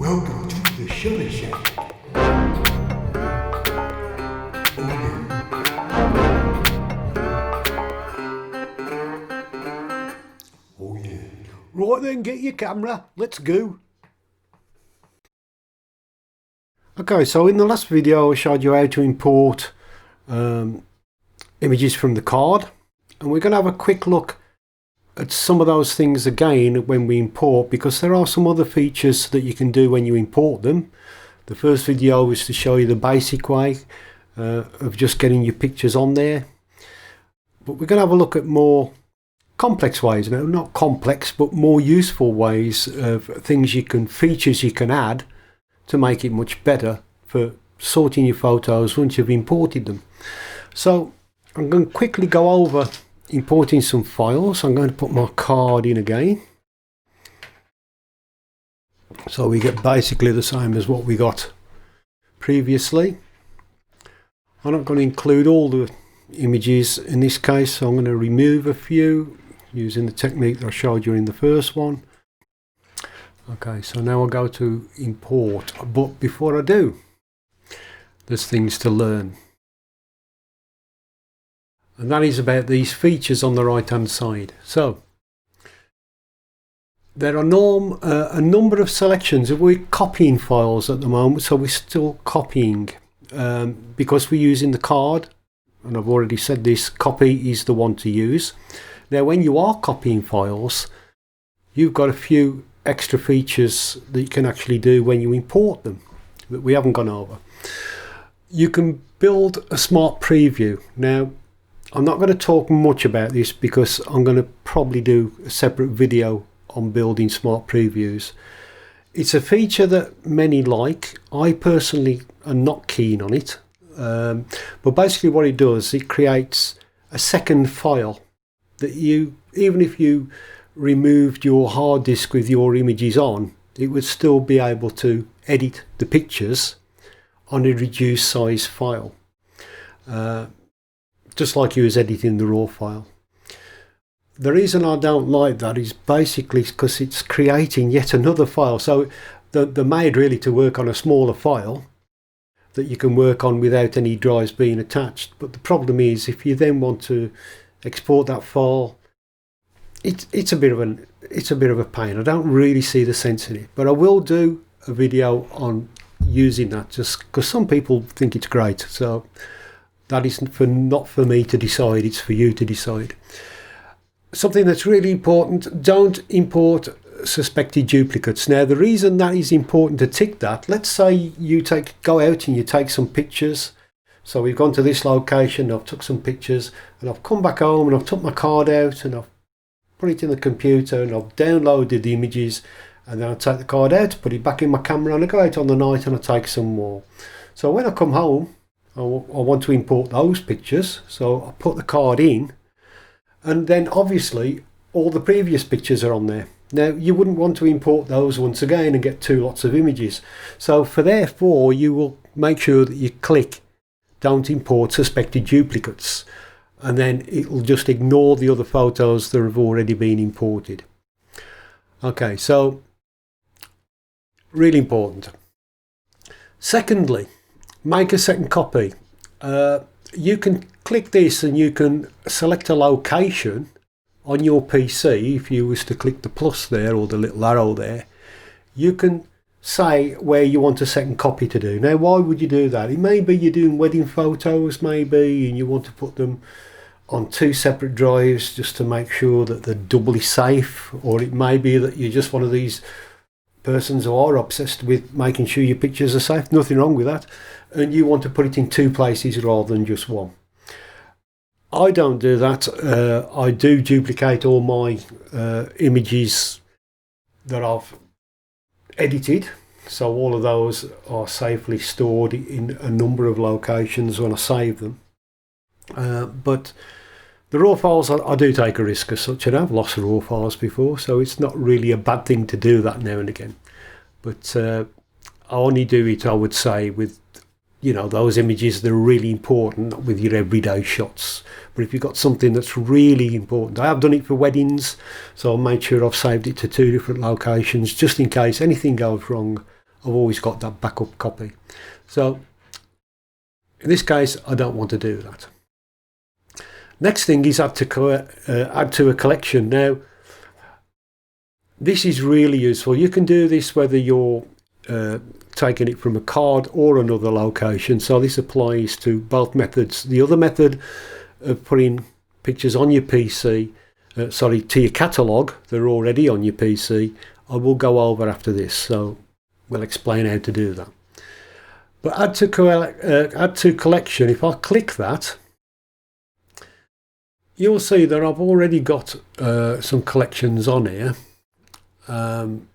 Welcome to the Shutter Shack. Oh yeah. Right then, get your camera. Let's go. Okay, so in the last video I showed you how to import images from the card, and we're going to have a quick look at some of those things again when we import, because there are some other features that you can do when you import them. The first video was to show you the basic way of just getting your pictures on there, but we're going to have a look at more complex ways now, not complex but more useful ways of things features you can add to make it much better for sorting your photos once you've imported them. So I'm going to quickly go over importing some files. I'm going to put my card in again, so we get basically the same as what we got previously. I'm not going to include all the images in this case, so I'm going to remove a few using the technique that I showed you in the first one. Okay, so now I'll go to import, but before I do, there's things to learn. And that is about these features on the right hand side. So there are a number of selections. We're copying files at the moment, so we're still copying because we're using the card, and I've already said this, copy is the one to use. Now when you are copying files, you've got a few extra features that you can actually do when you import them that we haven't gone over. You can build a smart preview. Now I'm not going to talk much about this because I'm going to probably do a separate video on building smart previews. It's a feature that many like. I personally am not keen on it, but basically what it does, it creates a second file that you, even if you removed your hard disk with your images on, it would still be able to edit the pictures on a reduced size file. Just like you was editing the raw file. The reason I don't like that is basically because it's creating yet another file. So they're made really to work on a smaller file that you can work on without any drives being attached. But the problem is, if you then want to export that file, it's a bit of a pain. I don't really see the sense in it, but I will do a video on using that just because some people think it's great. So that isn't not for me to decide, it's for you to decide. Something that's really important, don't import suspected duplicates. Now the reason that is important to tick that, let's say you go out and you take some pictures. So we've gone to this location, I've took some pictures, and I've come back home and I've took my card out and I've put it in the computer and I've downloaded the images, and then I take the card out, put it back in my camera, and I go out on the night and I take some more. So when I come home, I want to import those pictures, so I put the card in, and then obviously all the previous pictures are on there. Now you wouldn't want to import those once again and get two lots of images, so therefore you will make sure that you click don't import suspected duplicates, and then it will just ignore the other photos that have already been imported. Okay, so really important. Secondly, make a second copy. You can click this and you can select a location on your PC. If you was to click the plus there or the little arrow there, you can say where you want a second copy to do. Now why would you do that? It may be you're doing wedding photos maybe, and you want to put them on two separate drives just to make sure that they're doubly safe, or it may be that you're just one of these persons who are obsessed with making sure your pictures are safe. Nothing wrong with that, and you want to put it in two places rather than just one. I don't do that. I do duplicate all my images that I've edited, so all of those are safely stored in a number of locations when I save them. But the raw files, I do take a risk as such, and I've lost raw files before, so it's not really a bad thing to do that now and again. But I only do it, I would say, with those images that are really important, with your everyday shots. But if you've got something that's really important, I have done it for weddings, so I made sure I've saved it to two different locations just in case anything goes wrong. I've always got that backup copy. So in this case, I don't want to do that. Next thing is add to a collection. Now, this is really useful. You can do this whether you're taking it from a card or another location. So this applies to both methods. The other method of putting pictures on your PC, to your catalogue, they're already on your PC, I will go over after this. So we'll explain how to do that. But add to collection, if I click that, you'll see that I've already got some collections on here. And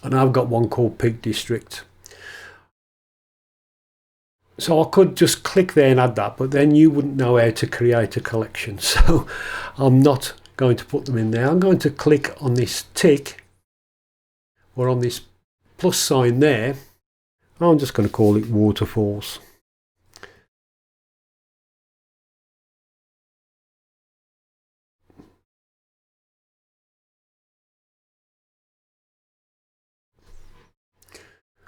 I've got one called Peak District. So I could just click there and add that, but then you wouldn't know how to create a collection. So I'm not going to put them in there. I'm going to click on this tick or on this plus sign there. I'm just going to call it waterfalls.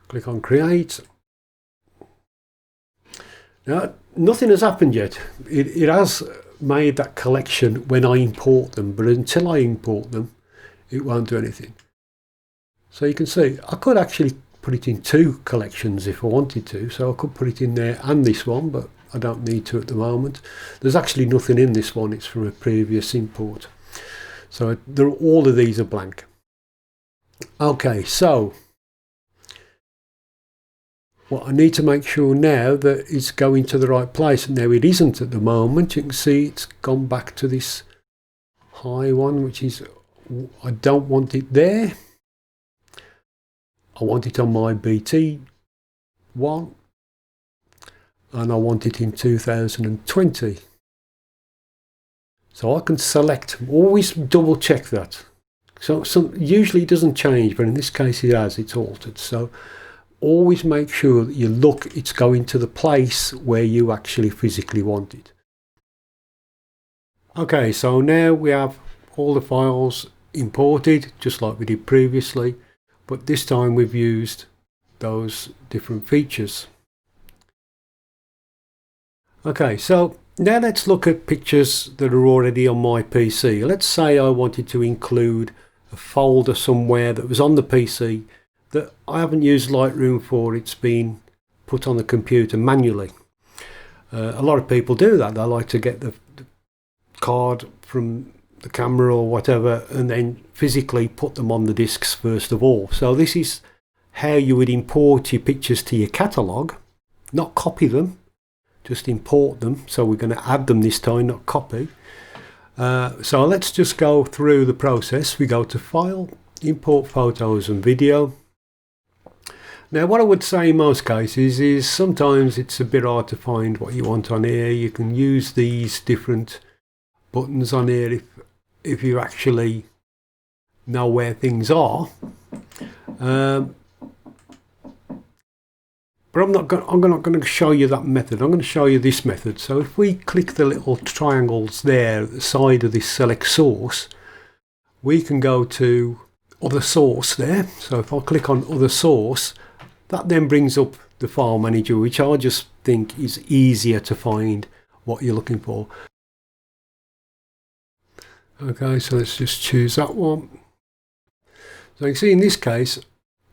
Click on create. Now, nothing has happened yet. It has made that collection when I import them, but until I import them, it won't do anything. So you can see, I could actually put it in two collections if I wanted to. So I could put it in there and this one, but I don't need to at the moment. There's actually nothing in this one. It's from a previous import. So all of these are blank. Okay, so what I need to make sure now that it's going to the right place. Now it isn't at the moment. You can see it's gone back to this high one, which is, I don't want it there. I want it on my BT one, and I want it in 2020. So I can select, always double check that. So usually it doesn't change, but in this case it has, it's altered. So always make sure that you look, it's going to the place where you actually physically want it. Okay, so now we have all the files imported, just like we did previously, but this time we've used those different features. Okay, so now let's look at pictures that are already on my PC. Let's say I wanted to include a folder somewhere that was on the PC that I haven't used Lightroom for. It's been put on the computer manually. A lot of people do that. They like to get the card from the camera or whatever and then physically put them on the discs first of all. So this is how you would import your pictures to your catalogue. Not copy them, just import them. So we're going to add them this time, not copy. So let's just go through the process. We go to File, Import Photos and Video. Now what I would say in most cases is sometimes it's a bit hard to find what you want on here. You can use these different buttons on here if you actually know where things are. But I'm not going to show you that method. I'm going to show you this method. So if we click the little triangles there at the side of this select source, we can go to other source there. So if I click on other source, that then brings up the file manager, which I just think is easier to find what you're looking for. Okay, so let's just choose that one. So you can see in this case,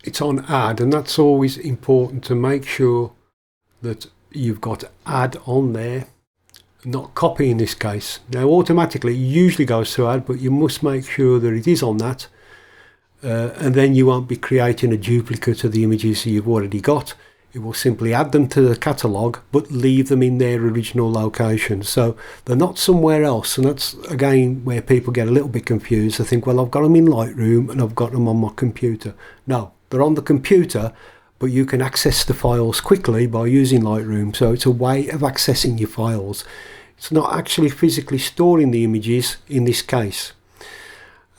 it's on add, and that's always important to make sure that you've got add on there, not copy in this case. Now automatically it usually goes to add, but you must make sure that it is on that. And then you won't be creating a duplicate of the images you've already got. It will simply add them to the catalogue but leave them in their original location. So they're not somewhere else, and that's again where people get a little bit confused. They think, well, I've got them in Lightroom and I've got them on my computer. No, they're on the computer, but you can access the files quickly by using Lightroom. So it's a way of accessing your files. It's not actually physically storing the images in this case.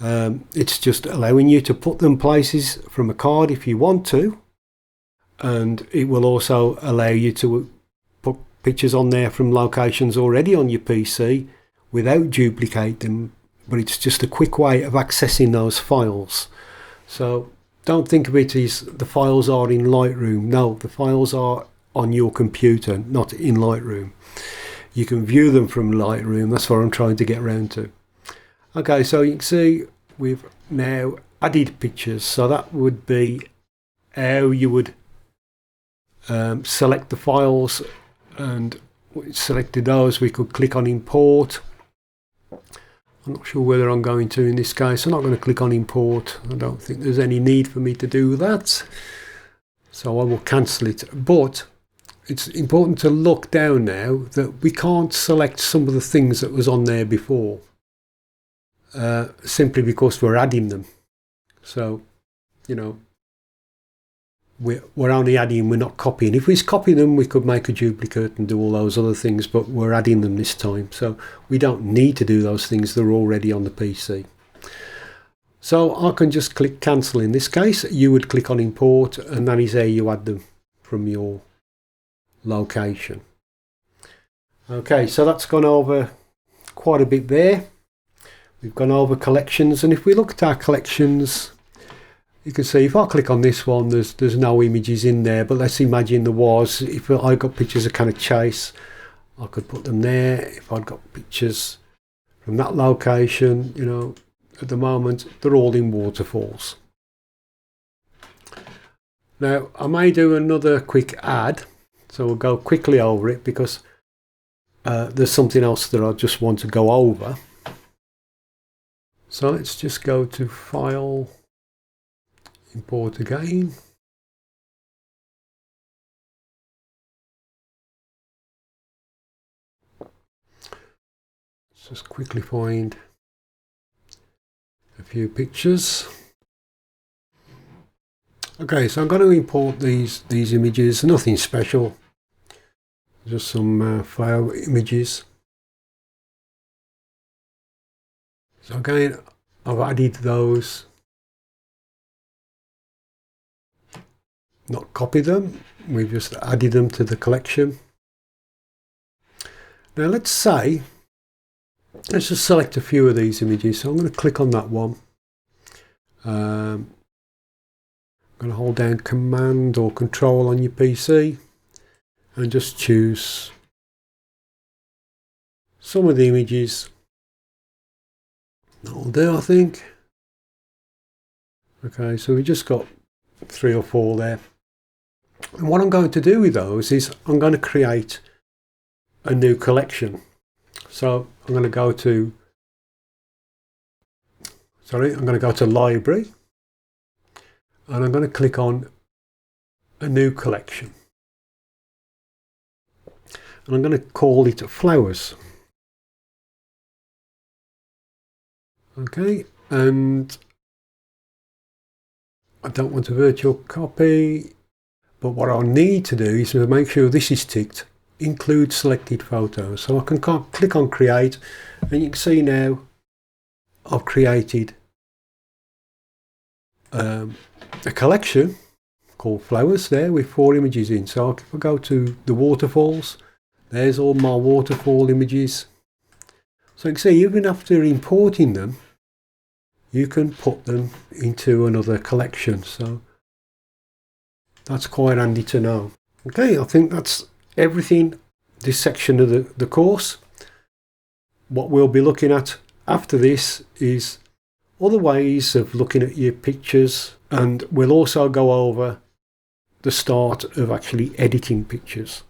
It's just allowing you to put them places from a card if you want to, and it will also allow you to put pictures on there from locations already on your PC without duplicate them, but it's just a quick way of accessing those files. So don't think of it as the files are in Lightroom. No, the files are on your computer, not in Lightroom. You can view them from Lightroom. That's what I'm trying to get around to. Okay, so you can see we've now added pictures. So that would be how you would select the files, and selected those. We could click on import. I'm not sure whether I'm going to in this case. I'm not going to click on import. I don't think there's any need for me to do that. So I will cancel it. But it's important to look down now that we can't select some of the things that was on there before, simply because we're adding them. So, you know, we're only adding, we're not copying. If we copy them, we could make a duplicate and do all those other things, but we're adding them this time. So we don't need to do those things. They're already on the PC. So I can just click cancel in this case. You would click on import, and that is how you add them from your location. Okay, so that's gone over quite a bit there. We've gone over collections, and if we look at our collections, you can see if I click on this one, there's no images in there, but let's imagine there was. If I got pictures of kind of chase, I could put them there. If I'd got pictures from that location, you know, at the moment they're all in waterfalls. Now I may do another quick add, so we'll go quickly over it because there's something else that I just want to go over. So let's just go to File, Import again. Let's just quickly find a few pictures. Okay, so I'm going to import these images. Nothing special, just some flower images. So again, I've added those. Not copy them, we've just added them to the collection. Now let's just select a few of these images. So I'm going to click on that one. I'm going to hold down Command or Control on your PC and just choose some of the images. That'll do, I think. Okay, so we just got 3 or 4 there. And what I'm going to do with those is I'm going to create a new collection. So I'm going to go to Library, and I'm going to click on a new collection. And I'm going to call it Flowers. Okay, and I don't want a virtual copy. But what I'll need to do is to make sure this is ticked, include selected photos. So I can click on create, and you can see now I've created a collection called Flowers there with 4 images in. So if I go to the waterfalls, there's all my waterfall images. So you can see even after importing them, you can put them into another collection. So that's quite handy to know. Okay, I think that's everything this section of the course. What we'll be looking at after this is other ways of looking at your pictures, and we'll also go over the start of actually editing pictures.